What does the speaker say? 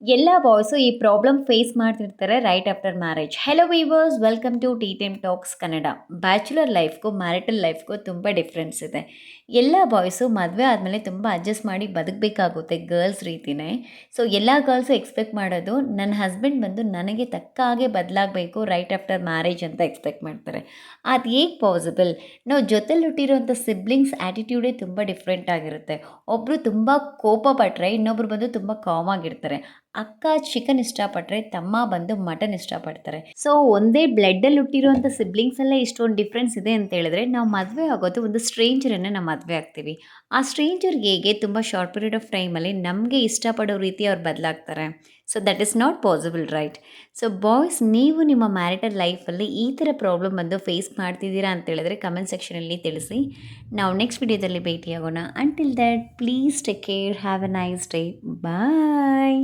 ಎಲ್ಲ ಬಾಯ್ಸು ಈ problem face ಮಾಡ್ತಿರ್ತಾರೆ right after marriage. Hello viewers, welcome to tea time talks Kannada. Bachelor ಲೈಫ್ಗೂ marital ಲೈಫ್ಗೂ ತುಂಬ ಡಿಫ್ರೆನ್ಸ್ ಇದೆ. ಎಲ್ಲ ಬಾಯ್ಸು ಮದುವೆ ಆದಮೇಲೆ ತುಂಬ ಅಡ್ಜಸ್ಟ್ ಮಾಡಿ ಬದುಕಬೇಕಾಗುತ್ತೆ ಗರ್ಲ್ಸ್ ರೀತಿಯೇ. ಸೊ ಎಲ್ಲ ಗರ್ಲ್ಸು ಎಕ್ಸ್ಪೆಕ್ಟ್ ಮಾಡೋದು ನನ್ನ ಹಸ್ಬೆಂಡ್ ಬಂದು ನನಗೆ ತಕ್ಕ ಹಾಗೆ ಬದಲಾಗಬೇಕು ರೈಟ್ ಆಫ್ಟರ್ ಮ್ಯಾರೇಜ್ ಅಂತ ಎಕ್ಸ್ಪೆಕ್ಟ್ ಮಾಡ್ತಾರೆ. ಅದು ಹೇಗೆ ಪಾಸಿಬಲ್? ನಾವು ಜೊತೆಲಿ ಹುಟ್ಟಿರೋಂಥ ಸಿಬ್ಲಿಂಗ್ಸ್ ಆ್ಯಟಿಟ್ಯೂಡೇ ತುಂಬ ಡಿಫ್ರೆಂಟ್ ಆಗಿರುತ್ತೆ. ಒಬ್ಬರು ತುಂಬ ಕೋಪ ಪಟ್ಟರೆ ಇನ್ನೊಬ್ರು ಬಂದು ತುಂಬ ಕಾಮ್ ಆಗಿರ್ತಾರೆ. ಅಕ್ಕ ಚಿಕನ್ ಇಷ್ಟಪಟ್ಟರೆ ತಮ್ಮ ಬಂದು ಮಟನ್ ಇಷ್ಟಪಡ್ತಾರೆ. ಸೊ ಒಂದೇ ಬ್ಲಡ್ಡಲ್ಲಿ ಹುಟ್ಟಿರುವಂಥ ಸಿಬ್ಲಿಂಗ್ಸಲ್ಲೇ ಇಷ್ಟೊಂದು ಡಿಫ್ರೆನ್ಸ್ ಇದೆ ಅಂತ ಹೇಳಿದ್ರೆ, ನಾವು ಮದುವೆ ಆಗೋದು ಒಂದು ಸ್ಟ್ರೇಂಜರನ್ನು ನಾವು ಮದುವೆ ಆಗ್ತೀವಿ. ಆ ಸ್ಟ್ರೇಂಜರ್ ಹೇಗೆ ತುಂಬ ಶಾರ್ಟ್ ಪೀರಿಯಡ್ ಆಫ್ ಟೈಮಲ್ಲಿ ನಮಗೆ ಇಷ್ಟಪಡೋ ರೀತಿ ಅವ್ರು ಬದಲಾಗ್ತಾರೆ. So that is not possible, right? So boys, ನೀವು ನಿಮ್ಮ ಮ್ಯಾರಿಟಲ್ ಲೈಫಲ್ಲಿ ಈ ಥರ ಪ್ರಾಬ್ಲಮ್ ಬಂದು ಫೇಸ್ ಮಾಡ್ತಿದ್ದೀರಾ ಅಂತ ಹೇಳಿದ್ರೆ ಕಮೆಂಟ್ ಸೆಕ್ಷನಲ್ಲಿ ತಿಳಿಸಿ. ನಾವು ನೆಕ್ಸ್ಟ್ ವಿಡಿಯೋದಲ್ಲಿ ಭೇಟಿಯಾಗೋಣ. Until that please take care, have a nice day, bye.